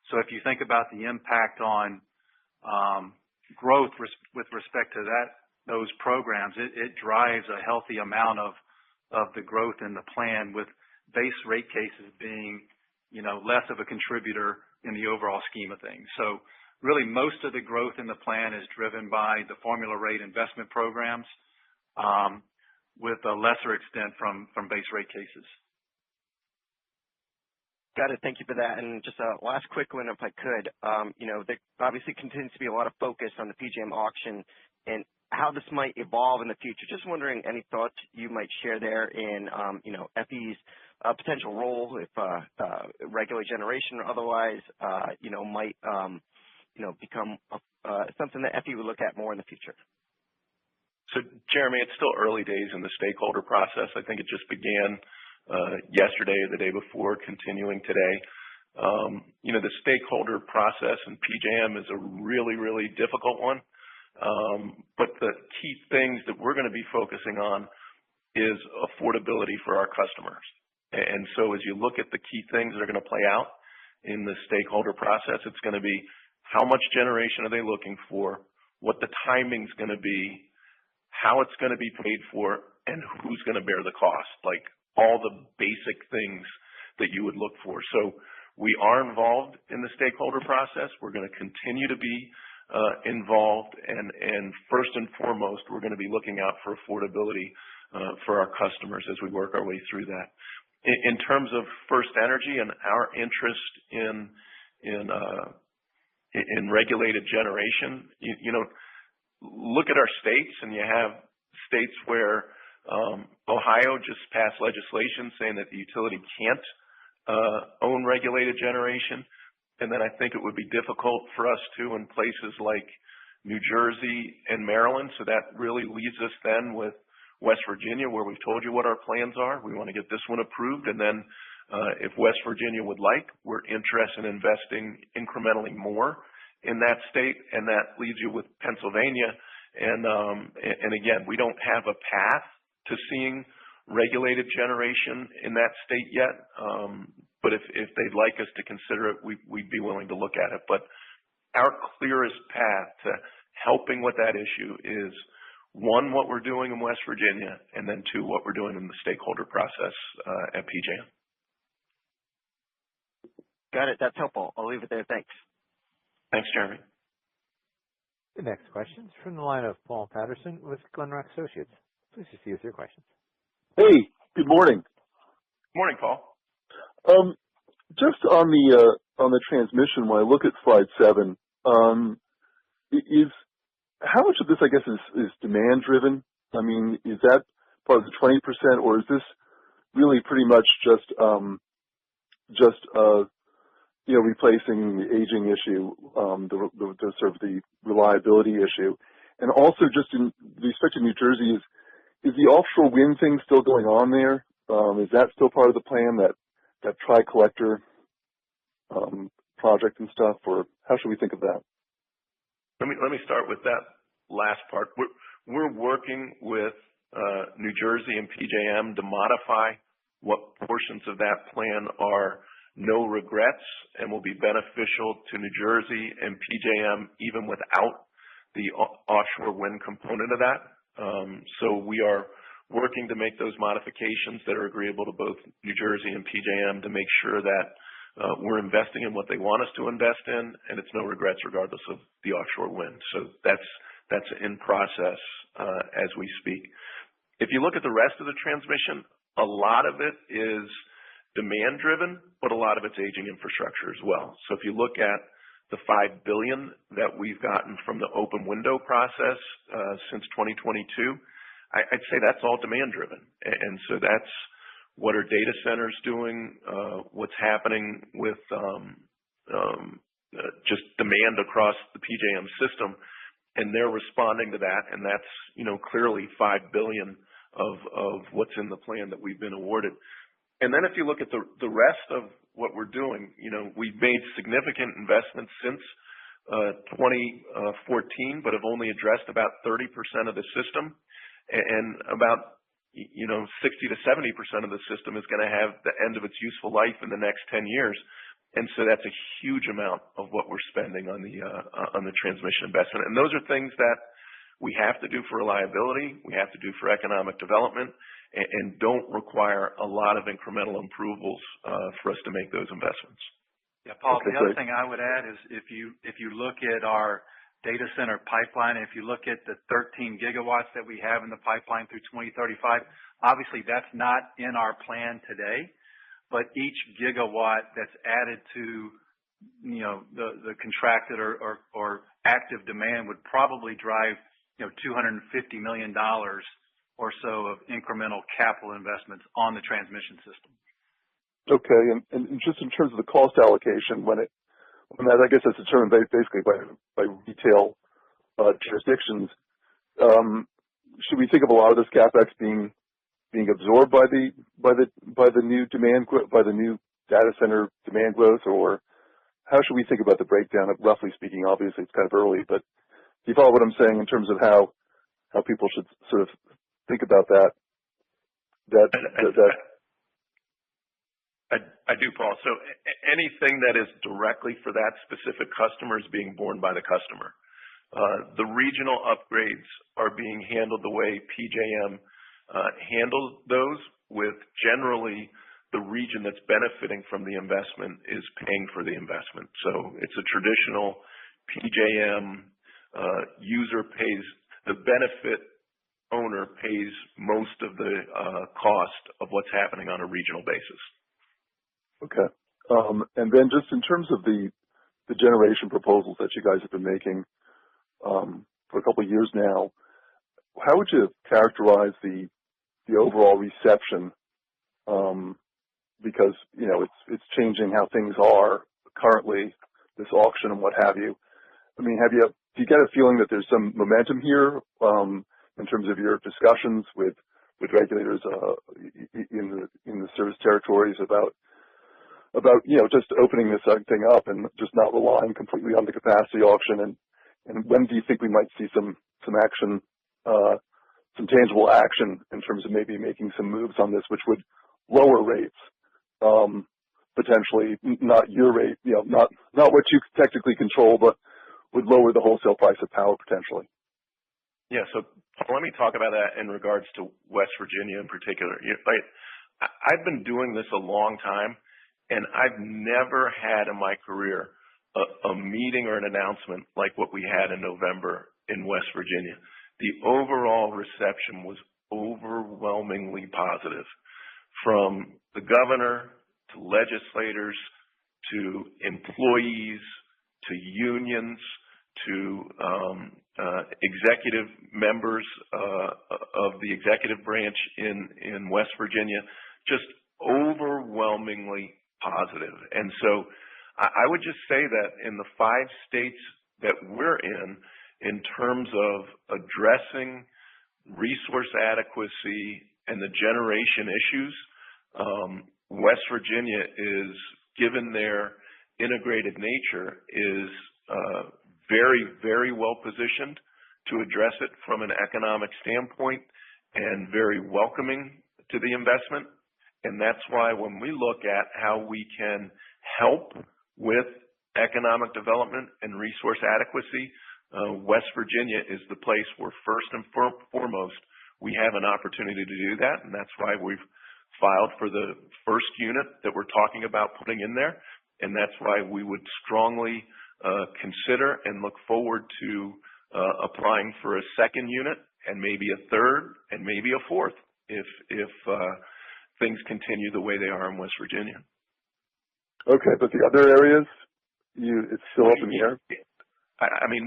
So if you think about the impact on growth with respect to those programs, it drives a healthy amount of the growth in the plan, with base rate cases being, less of a contributor in the overall scheme of things. So really most of the growth in the plan is driven by the formula rate investment programs, with a lesser extent from base rate cases. Got it. Thank you for that. And just a last quick one, if I could. There obviously continues to be a lot of focus on the PJM auction and how this might evolve in the future. Just wondering any thoughts you might share there in, FE's potential role, if regulated generation or otherwise, might, become something that FE would look at more in the future. So, Jeremy, it's still early days in the stakeholder process. I think it just began yesterday or the day before, continuing today. The stakeholder process in PJM is a really, really difficult one. But the key things that we're going to be focusing on is affordability for our customers. And so as you look at the key things that are going to play out in the stakeholder process, it's going to be how much generation are they looking for, what the timing's going to be, how it's going to be paid for, and who's going to bear the cost, like all the basic things that you would look for. So we are involved in the stakeholder process. We're going to continue to be involved, and first and foremost, we're going to be looking out for affordability for our customers as we work our way through that. In terms of FirstEnergy and our interest in regulated generation, you know, look at our states, and you have states where Ohio just passed legislation saying that the utility can't own regulated generation. And then I think it would be difficult for us to in places like New Jersey and Maryland. So that really leaves us then with West Virginia, where we've told you what our plans are. We want to get this one approved. And then if West Virginia would like, we're interested in investing incrementally more in that state. And that leaves you with Pennsylvania. And again, we don't have a path to seeing regulated generation in that state yet. But if they'd like us to consider it, we'd be willing to look at it. But our clearest path to helping with that issue is, one, what we're doing in West Virginia, and then two, what we're doing in the stakeholder process at PJM. Got it. That's helpful. I'll leave it there. Thanks. Thanks, Jeremy. The next question is from the line of Paul Patterson with Glenrock Associates. Please proceed with your questions. Hey, good morning. Morning, Paul. Just on the transmission, when I look at slide 7, how much of this, I guess, is demand driven? I mean, is that part of the 20%, or is this really pretty much just replacing the aging issue, the sort of the reliability issue? And also, just in respect to New Jersey, is the offshore wind thing still going on there? Is that still part of the plan, that tri-collector project and stuff, or how should we think of that? Let me start with that last part. We're working with New Jersey and PJM to modify what portions of that plan are no regrets and will be beneficial to New Jersey and PJM even without the offshore wind component of that. So we are working to make those modifications that are agreeable to both New Jersey and PJM to make sure that we're investing in what they want us to invest in, and it's no regrets regardless of the offshore wind. So that's in process as we speak. If you look at the rest of the transmission, a lot of it is demand driven, but a lot of it's aging infrastructure as well. So if you look at the $5 billion that we've gotten from the open window process since 2022, I'd say that's all demand driven. And so that's what are data centers doing, what's happening with just demand across the PJM system, and they're responding to that. And that's, clearly $5 billion of what's in the plan that we've been awarded. And then if you look at the rest of what we're doing, we've made significant investments since 2014, but have only addressed about 30% of the system, and about 60 to 70% of the system is going to have the end of its useful life in the next 10 years. And so that's a huge amount of what we're spending on the transmission investment. And those are things that we have to do for reliability, we have to do for economic development, and don't require a lot of incremental approvals for us to make those investments. Yeah, Paul, the other thing I would add is if you look at our data center pipeline, if you look at the 13 gigawatts that we have in the pipeline through 2035, obviously that's not in our plan today, but each gigawatt that's added to the contracted or active demand would probably drive $250 million or so of incremental capital investments on the transmission system. Okay, and just in terms of the cost allocation, when that, I guess that's determined basically by retail jurisdictions, should we think of a lot of this capex being absorbed by the new demand, by the new data center demand growth, or how should we think about the breakdown of, roughly speaking? Obviously, it's kind of early, but do you follow what I'm saying in terms of how people should sort of think about that? I do, Paul. So anything that is directly for that specific customer is being borne by the customer. The regional upgrades are being handled the way PJM handle those with generally the region that's benefiting from the investment is paying for the investment. So it's a traditional PJM user pays, the benefit owner pays most of the cost of what's happening on a regional basis. Okay. And then just in terms of the generation proposals that you guys have been making for a couple of years now, how would you characterize the overall reception? Because, you know, it's changing how things are currently, this auction and what have you. I mean, do you get a feeling that there's some momentum here in terms of your discussions with regulators in the service territories about you know, just opening this thing up and just not relying completely on the capacity auction? And when do you think we might see some action, some tangible action in terms of maybe making some moves on this, which would lower rates, potentially not your rate, you know, not what you technically control, but would lower the wholesale price of power potentially? Yeah. So let me talk about that in regards to West Virginia in particular. I've been doing this a long time, and I've never had in my career a meeting or an announcement like what we had in November in West Virginia. The overall reception was overwhelmingly positive, from the governor to legislators to employees to unions to executive members of the executive branch in West Virginia, just overwhelmingly positive. And so I would just say that in the 5 states that we're in terms of addressing resource adequacy and the generation issues, West Virginia is, given their integrated nature, is very, very well positioned to address it from an economic standpoint and very welcoming to the investment. And that's why when we look at how we can help with economic development and resource adequacy, West Virginia is the place where first and foremost we have an opportunity to do that. And that's why we've filed for the first unit that we're talking about putting in there. And that's why we would strongly consider and look forward to applying for a second unit and maybe a third and maybe a fourth if things continue the way they are in West Virginia. Okay, but the other areas, it's still up in the air? I mean,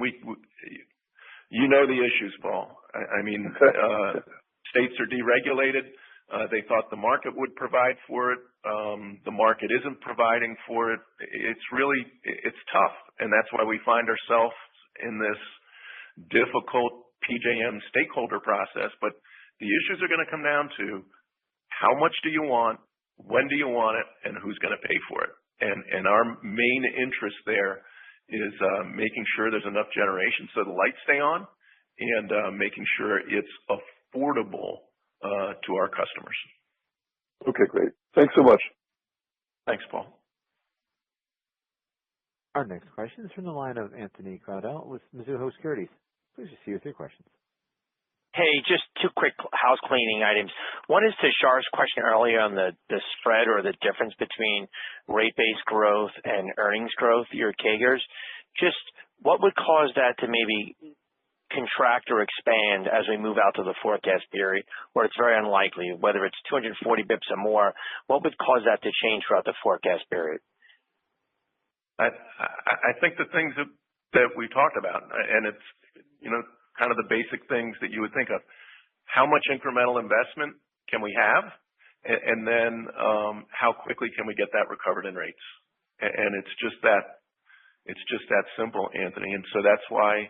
you know the issues, Paul. I mean, states are deregulated. They thought the market would provide for it. The market isn't providing for it. It's tough. And that's why we find ourselves in this difficult PJM stakeholder process. But the issues are going to come down to how much do you want, when do you want it, and who's going to pay for it. And our main interest there is making sure there's enough generation so the lights stay on and making sure it's affordable to our customers. Okay, great. Thanks so much. Thanks, Paul. Our next question is from the line of Anthony Crowdell with Mizuho Securities. Please proceed with your questions. Hey, just 2 quick house cleaning items. One is to Shar's question earlier on the spread or the difference between rate-based growth and earnings growth, your CAGRs. Just what would cause that to maybe contract or expand as we move out to the forecast period, where it's very unlikely, whether it's 240 bips or more, what would cause that to change throughout the forecast period? I think the things that we talked about, and it's, kind of the basic things that you would think of. How much incremental investment can we have? And then how quickly can we get that recovered in rates? And it's just that simple, Anthony. And so that's why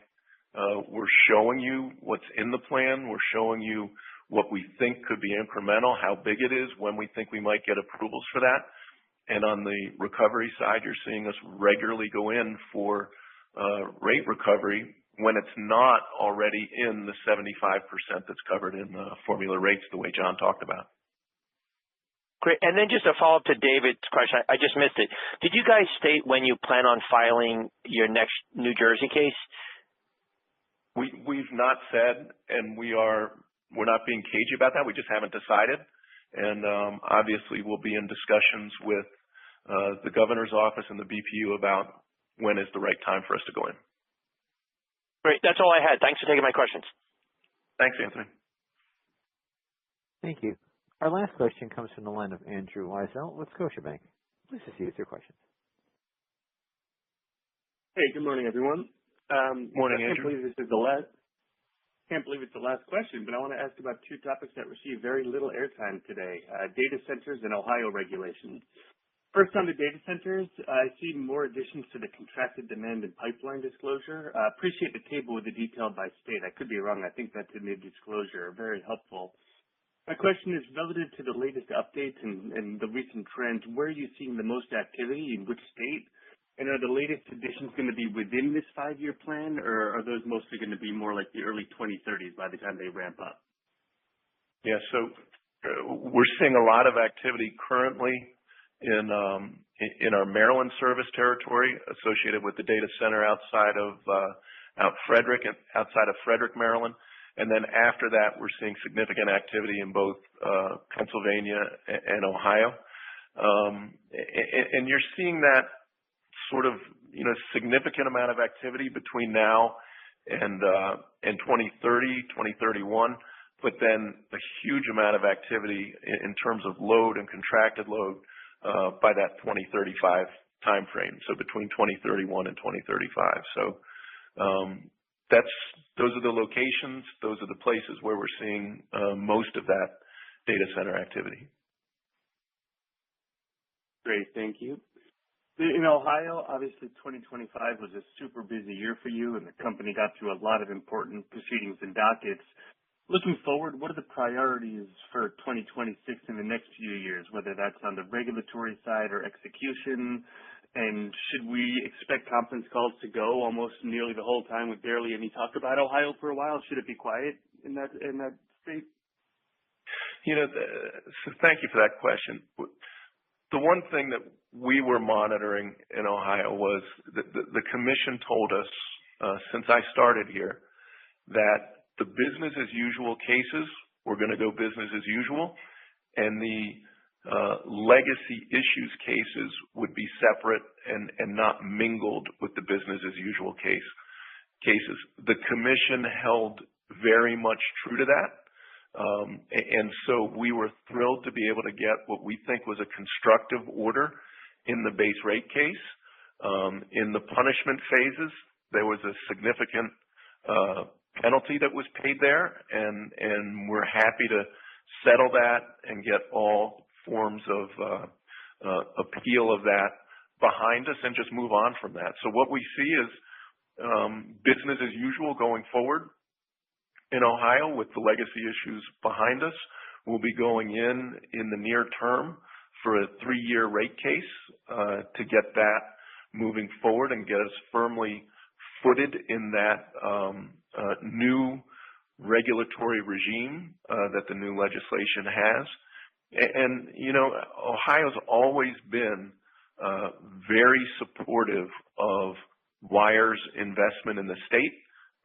we're showing you what's in the plan. We're showing you what we think could be incremental, how big it is, when we think we might get approvals for that. And on the recovery side, you're seeing us regularly go in for rate recovery when it's not already in the 75% that's covered in the formula rates the way John talked about. Great. And then just a follow-up to David's question. I just missed it. Did you guys state when you plan on filing your next New Jersey case? We've not said, and we are we're not being cagey about that. We just haven't decided. And obviously, we'll be in discussions with the governor's office and the BPU about when is the right time for us to go in. Great. That's all I had. Thanks for taking my questions. Thanks, Anthony. Thank you. Our last question comes from the line of Andrew Weisel with Scotiabank. Please proceed with your questions. Hey, good morning, everyone. Morning, I Andrew. Can't believe it's the last question, but I want to ask about two topics that received very little airtime today, data centers and Ohio regulations. First, on the data centers, I see more additions to the contracted demand and pipeline disclosure. Appreciate the table with the detail by state. I could be wrong. I think that's in the disclosure. Very helpful. My question is, relative to the latest updates and the recent trends, where are you seeing the most activity, in which state? And are the latest additions going to be within this 5-year plan, or are those mostly going to be more like the early 2030s by the time they ramp up? Yeah, so we're seeing a lot of activity currently in our Maryland service territory associated with the data center outside of Frederick, Maryland. And then after that, we're seeing significant activity in both Pennsylvania and Ohio. And you're seeing that sort of, significant amount of activity between now and 2030, 2031, but then a huge amount of activity in terms of load and contracted load by that 2035 timeframe. So between 2031 and 2035. So those are the locations, those are the places where we're seeing most of that data center activity. Great, thank you. In Ohio, obviously 2025 was a super busy year for you, and the company got through a lot of important proceedings and dockets. Looking forward, what are the priorities for 2026 in the next few years, whether that's on the regulatory side or execution? And should we expect conference calls to go almost nearly the whole time with barely any talk about Ohio for a while? Should it be quiet in that state? So thank you for that question. The one thing that we were monitoring in Ohio was that the commission told us since I started here that the business as usual cases were going to go business as usual, and the legacy issues cases would be separate and not mingled with the business as usual cases. The commission held very much true to that. And so we were thrilled to be able to get what we think was a constructive order in the base rate case. In the punishment phases, there was a significant penalty that was paid there, and we're happy to settle that and get all forms of appeal of that behind us and just move on from that. So what we see is business as usual going forward. In Ohio, with the legacy issues behind us, we'll be going in the near term for a 3-year rate case to get that moving forward and get us firmly footed in that new regulatory regime that the new legislation has. And, Ohio's always been very supportive of wires investment in the state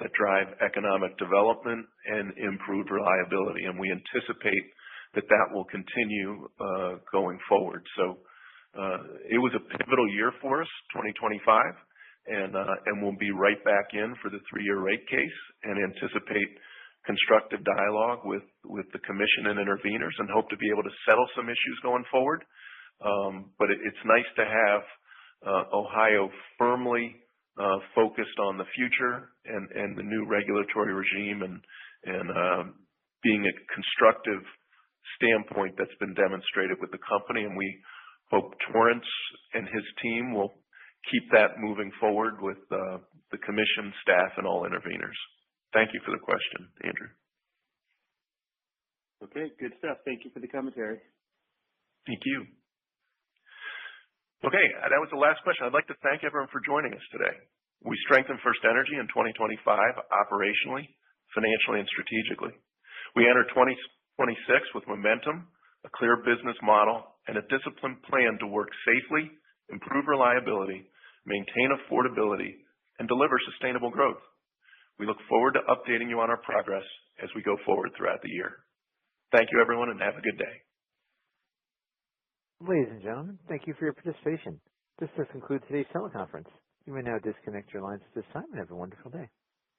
that drive economic development and improved reliability. And we anticipate that will continue going forward. So it was a pivotal year for us, 2025, and we'll be right back in for the 3-year rate case and anticipate constructive dialogue with the commission and interveners and hope to be able to settle some issues going forward. But it's nice to have Ohio firmly focused on the future and the new regulatory regime and being a constructive standpoint that's been demonstrated with the company. And we hope Torrance and his team will keep that moving forward with the commission, staff, and all interveners. Thank you for the question, Andrew. Okay, good stuff. Thank you for the commentary. Thank you. Okay, that was the last question. I'd like to thank everyone for joining us today. We strengthened FirstEnergy in 2025 operationally, financially, and strategically. We enter 2026 with momentum, a clear business model, and a disciplined plan to work safely, improve reliability, maintain affordability, and deliver sustainable growth. We look forward to updating you on our progress as we go forward throughout the year. Thank you, everyone, and have a good day. Ladies and gentlemen, thank you for your participation. This does conclude today's teleconference. You may now disconnect your lines at this time and have a wonderful day.